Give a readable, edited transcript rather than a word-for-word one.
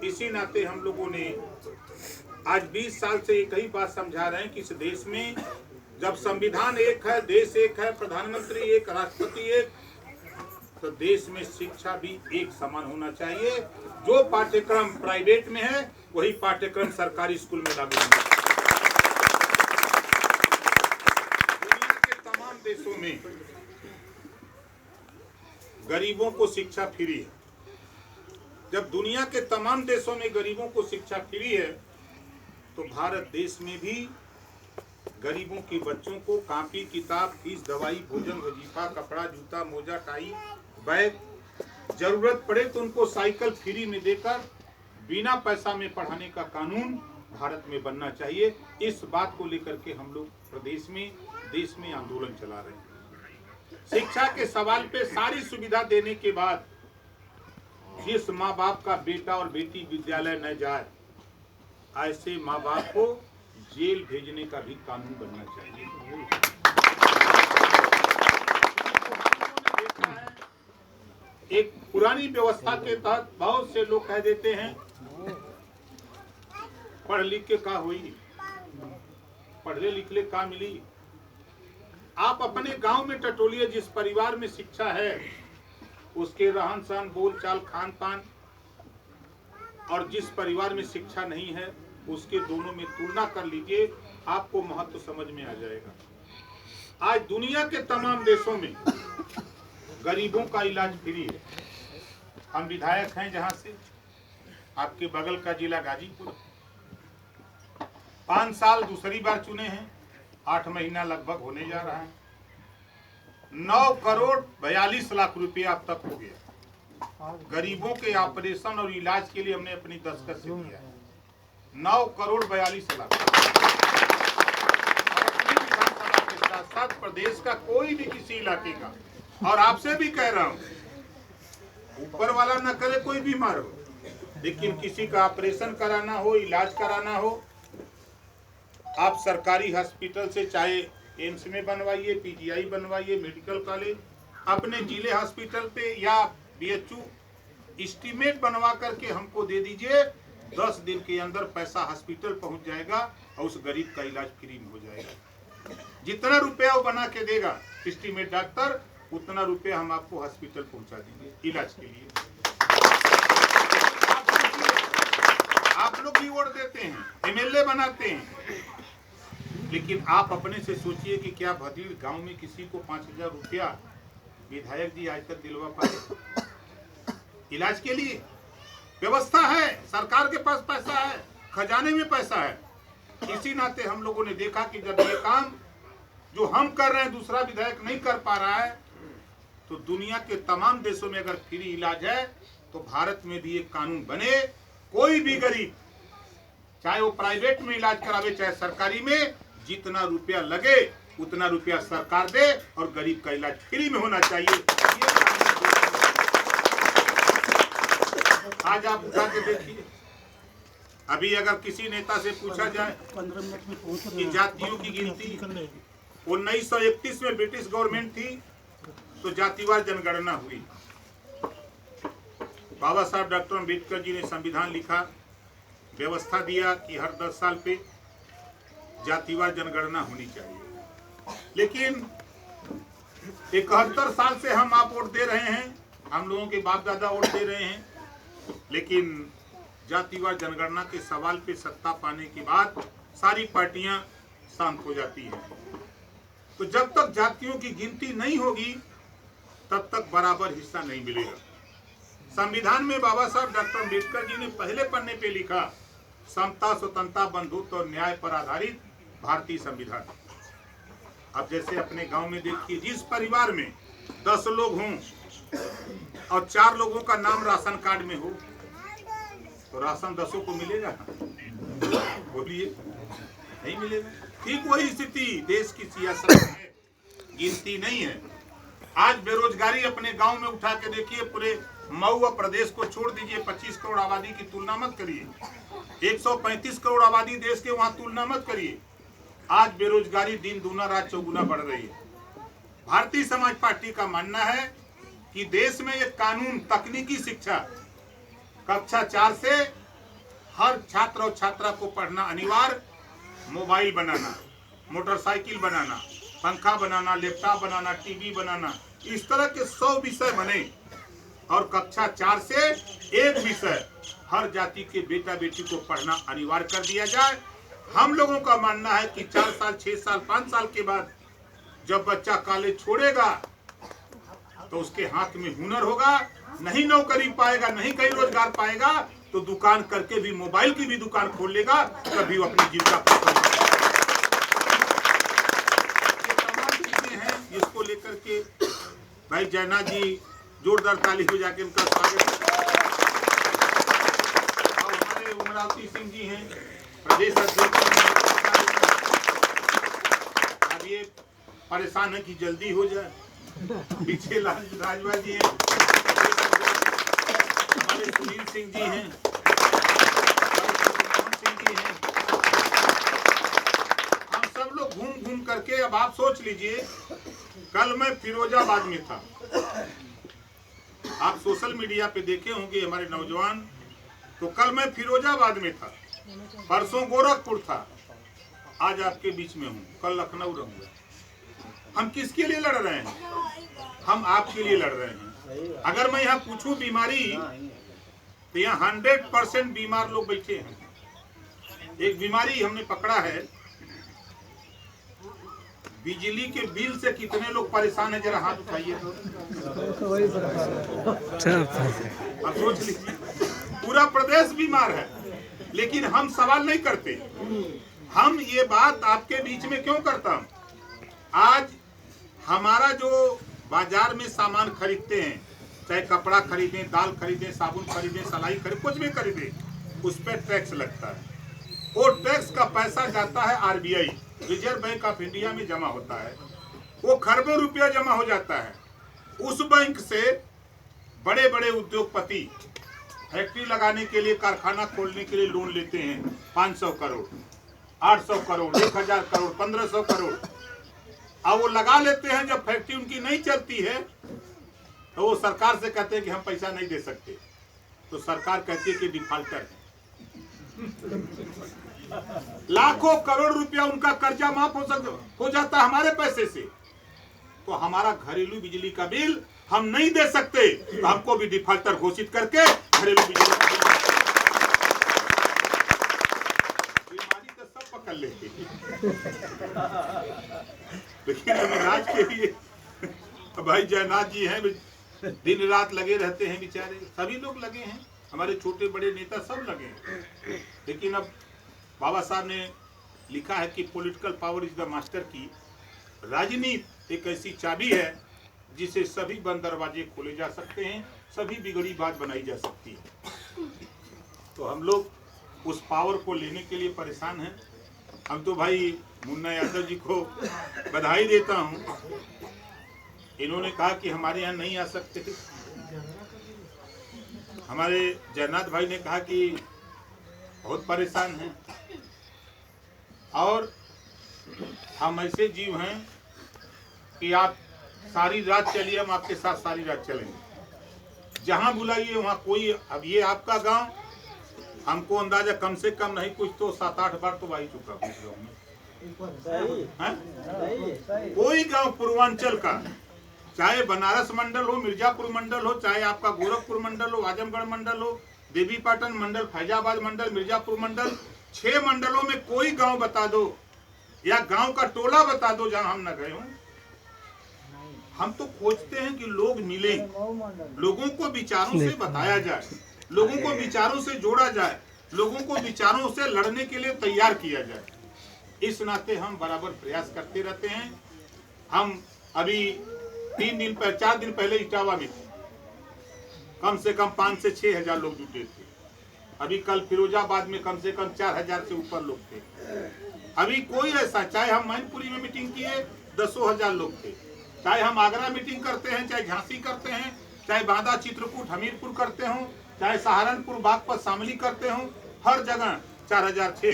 इसी नाते हम लोगों ने आज 20 साल से एक ही बात समझा रहे हैं कि इस देश में जब संविधान एक है, देश एक है, प्रधानमंत्री एक, राष्ट्रपति एक, तो देश में शिक्षा भी एक समान होना चाहिए। जो पाठ्यक्रम प्राइवेट में है वही पाठ्यक्रम सरकारी स्कूल में लागू होना चाहिए। दुनिया के तमाम देशों में गरीबों को शिक्षा फ्री है। जब दुनिया के तमाम देशों में गरीबों को शिक्षा फ्री है तो भारत देश में भी गरीबों के बच्चों को कॉपी किताब, फीस, दवाई, भोजन, वजीफा, कपड़ा, जूता, मोजा, टाई, बैग, जरूरत पड़े तो उनको साइकिल फ्री में देकर बिना पैसा में पढ़ाने का कानून भारत में बनना चाहिए। इस बात को लेकर के हम लोग प्रदेश में, देश में आंदोलन चला रहे हैं। शिक्षा के सवाल पे सारी सुविधा देने के बाद जिस माँ बाप का बेटा और बेटी विद्यालय न जाए, ऐसे माँ बाप को जेल भेजने का भी कानून बनना चाहिए। एक पुरानी व्यवस्था के तहत बहुत से लोग कह देते हैं पढ़ लिख के का हुई, पढ़ले लिखले का मिली। आप अपने गांव में टटोलिए, जिस परिवार में शिक्षा है उसके रहन सहन, बोल चाल, खान पान, और जिस परिवार में शिक्षा नहीं है उसके दोनों में तुलना कर लीजिए, आपको महत्व समझ में आ जाएगा। आज दुनिया के तमाम देशों में गरीबों का इलाज फ्री है। हम विधायक हैं जहां से, आपके बगल का जिला गाजीपुर, 5 साल दूसरी बार चुने हैं, 8 महीना लगभग होने जा रहा है। 9 करोड़ 42 लाख रुपया अब तक हो गया। गरीबों के ऑपरेशन और इलाज के लिए हमने अपनी दस्तखत से दिया है 9 करोड़ 42 लाख। विधानसभा के साथ साथ प्रदेश का कोई भी किसी इलाके का, और आपसे भी कह रहा हूं, ऊपर वाला न करे कोई बीमार हो, लेकिन किसी का ऑपरेशन कराना हो, इलाज कराना हो, आप सरकारी हॉस्पिटल से चाहे एम्स में बनवाइए, पीजीआई बनवाइए, मेडिकल कॉलेज, अपने जिले हॉस्पिटल पे या बीएचयू एस्टीमेट बनवा करके हमको दे दीजिए, 10 दिन के अंदर पैसा हॉस्पिटल पहुंच जाएगा और उस गरीब का इलाज फ्री में हो जाएगा। जितना रुपया वो बना के देगा एस्टीमेट डॉक्टर, उतना रुपया हम आपको हॉस्पिटल पहुंचा देंगे इलाज के लिए। आप लोग भी वोट देते हैं, एमएलए बनाते हैं, लेकिन आप अपने से सोचिए कि क्या भदीड़ गांव में किसी को 5000 रुपया विधायक जी आज तक दिलवा पाए इलाज के लिए? व्यवस्था है, सरकार के पास पैसा है, खजाने में पैसा है। इसी नाते हम लोगों ने देखा कि जब ये काम जो हम कर रहे हैं दूसरा विधायक नहीं कर पा रहा है, तो दुनिया के तमाम देशों में अगर फ्री इलाज है तो भारत में भी एक कानून बने, कोई भी गरीब चाहे वो प्राइवेट में इलाज करावे चाहे सरकारी में, जितना रुपया लगे उतना रुपया सरकार दे और गरीब का इलाज फ्री में होना चाहिए। आज आप उठा के देखिए, अभी अगर किसी नेता से पूछा जाए कि जातियों की गिनती 1931 में ब्रिटिश गवर्नमेंट थी तो जातिवार जनगणना हुई। बाबा साहब डॉक्टर अम्बेडकर जी ने संविधान लिखा, व्यवस्था दिया कि हर 10 साल पे जातिवार जनगणना होनी चाहिए। लेकिन 71 साल से हम आप वोट दे रहे हैं, हम लोगों के बाप दादा वोट दे रहे हैं, लेकिन जातिवार जनगणना के सवाल पे सत्ता पाने के बाद सारी पार्टियां शांत हो जाती हैं। तो जब तक जातियों की गिनती नहीं होगी तब तक बराबर हिस्सा नहीं मिलेगा। संविधान में बाबा साहब डॉक्टर अम्बेडकर जी ने पहले पन्ने पे लिखा, समता, स्वतंत्रता, बंधुत्व और न्याय पर आधारित भारतीय संविधान। अब जैसे अपने गांव में देखिए, जिस परिवार में 10 लोग हों और 4 लोगों का नाम राशन कार्ड में हो तो राशन 10 को मिलेगा? बोलिए, नहीं मिलेगा। ठीक वही स्थिति देश की सियासत में, गिनती नहीं है। आज बेरोजगारी अपने गांव में उठा के देखिए, पूरे मऊ प्रदेश को छोड़ दीजिए, 25 करोड़ आबादी की तुलना मत करिए, 135 करोड़ आबादी देश के, वहां तुलना मत करिए। आज बेरोजगारी दिन दूना रात चौगुना बढ़ रही है। भारतीय समाज पार्टी का मानना है कि देश में एक कानून, तकनीकी शिक्षा कक्षा 4 से हर छात्र और छात्रा को पढ़ना अनिवार्य, मोबाइल बनाना, मोटरसाइकिल बनाना, पंखा बनाना, लैपटॉप बनाना, टीवी बनाना, इस तरह के 100 विषय बने और कक्षा 4 से एक विषय हर जाति के बेटा बेटी को पढ़ना अनिवार्य कर दिया जाए। हम लोगों का मानना है कि 4 साल, 6 साल, 5 साल के बाद जब बच्चा कॉलेज छोड़ेगा तो उसके हाथ में हुनर होगा, नहीं नौकरी पाएगा, नहीं कहीं रोजगार पाएगा तो दुकान करके भी, मोबाइल की भी दुकान खोल लेगा, तभी वो अपनी जीविका जिसको लेकर के भाई जयनाथ जी जोरदार ताली हो जाके उनका स्वागत। और हमारे उमरावती सिंह जी हैं प्रदेश अध्यक्ष। अब ये परेशान है कि जल्दी हो जाए। पीछे राजवा जी हैं, हमारे सुनील सिंह जी हैं, सिंह जी हैं। हम सब लोग घूम घूम करके, अब आप सोच लीजिए, कल मैं फिरोजाबाद में था। आप सोशल मीडिया पे देखे होंगे हमारे नौजवान, तो कल मैं फिरोजाबाद में था, परसों गोरखपुर था, आज आपके बीच में हूँ, कल लखनऊ रहूंगा। हम किसके लिए लड़ रहे हैं? हम आपके लिए लड़ रहे हैं। अगर मैं यहाँ पूछूं बीमारी, तो यहाँ 100% बीमार लोग बैठे हैं। एक बीमारी हमने पकड़ा है, बिजली के बिल से कितने लोग परेशान है, जरा हाथ उठाइए तो। अब सोच लीजिए, पूरा प्रदेश बीमार है, लेकिन हम सवाल नहीं करते। हम ये बात आपके बीच में क्यों करता हूं? आज हमारा जो बाजार में सामान खरीदते हैं, चाहे कपड़ा खरीदें, दाल खरीदें, साबुन खरीदें, सलाई खरीदें, कुछ भी खरीदें, उस पर टैक्स लगता है। वो टैक्स का पैसा जाता है RBI, reserve bank of India में जमा होता है। वो खरबों रुपया जमा हो जाता है। उस बैंक से बड़े बड़े उद्योगपति फैक्ट्री लगाने के लिए, कारखाना खोलने के लिए लोन लेते हैं। 500 करोड़, 800 करोड़, 1000 करोड़, 1500 करोड़, अब वो लगा लेते हैं। जब फैक्ट्री उनकी नहीं चलती है तो वो सरकार से कहते हैं कि हम पैसा नहीं दे सकते, तो सरकार कहती है कि डिफाल्टर है। लाखों करोड़ रुपया उनका कर्जा माफ हो जाता है हमारे पैसे से। तो हमारा घरेलू बिजली का बिल हम नहीं दे सकते, तो हमको भी डिफाल्टर घोषित करके घरेलू बिजली का बिल, बीमारी तो सब पकड़ लेते। लेकिन इलाज के लिए भाई जयनाथ जी हैं, दिन रात लगे रहते हैं बेचारे, सभी लोग लगे हैं, हमारे छोटे बड़े नेता सब लगे हैं। लेकिन अब बाबा साहब ने लिखा है कि political power is the master की। राजनीति एक ऐसी चाबी है जिसे सभी बंद दरवाजे खोले जा सकते हैं, सभी बिगड़ी बात बनाई जा सकती है। तो हम लोग उस पावर को लेने के लिए परेशान हैं। हम तो भाई मुन्ना यादव जी को बधाई देता हूं, इन्होंने कहा कि हमारे यहाँ नहीं आ सकते। हमारे जयनाथ भाई ने कहा कि बहुत परेशान हैं, और हम ऐसे जीव हैं कि आप सारी रात चलिए, हम आपके साथ सारी रात चलेंगे, जहां बुलाइए वहां। कोई, अब ये आपका गांव, हमको अंदाजा कम से कम नहीं कुछ तो 7-8 बार तो आ ही चुका हूँ गाँव में। कोई गांव पूर्वांचल का, चाहे बनारस मंडल हो, मिर्जापुर मंडल हो, चाहे आपका गोरखपुर मंडल हो, आजमगढ़ मंडल हो, देवीपाटन मंडल, फैजाबाद मंडल, मिर्जापुर मंडल, 6 मंडलों में कोई गांव बता दो या गांव का टोला बता दो जहां हम न गए हों। हम तो खोजते हैं कि लोग मिले, लोगों को विचारों से बताया जाए, लोगों को विचारों से जोड़ा जाए, लोगों को विचारों से लड़ने के लिए तैयार किया जाए। इस नाते हम बराबर प्रयास करते रहते हैं। हम अभी 4 दिन पहले इटावा में थे, कम से कम 5 से 6 हजार लोग जुटे थे। अभी कल फिरोजाबाद में कम से कम 4000 से ऊपर लोग थे। अभी कोई ऐसा, चाहे हम मैनपुरी में मीटिंग किए 10 हजार लोग थे, चाहे हम आगरा मीटिंग करते हैं, चाहे झांसी करते हैं, चाहे बांदा, चित्रकूट, हमीरपुर करते हों, चाहे सहारनपुर, बागपत, शामली करते हों, हर जगह 4000, 6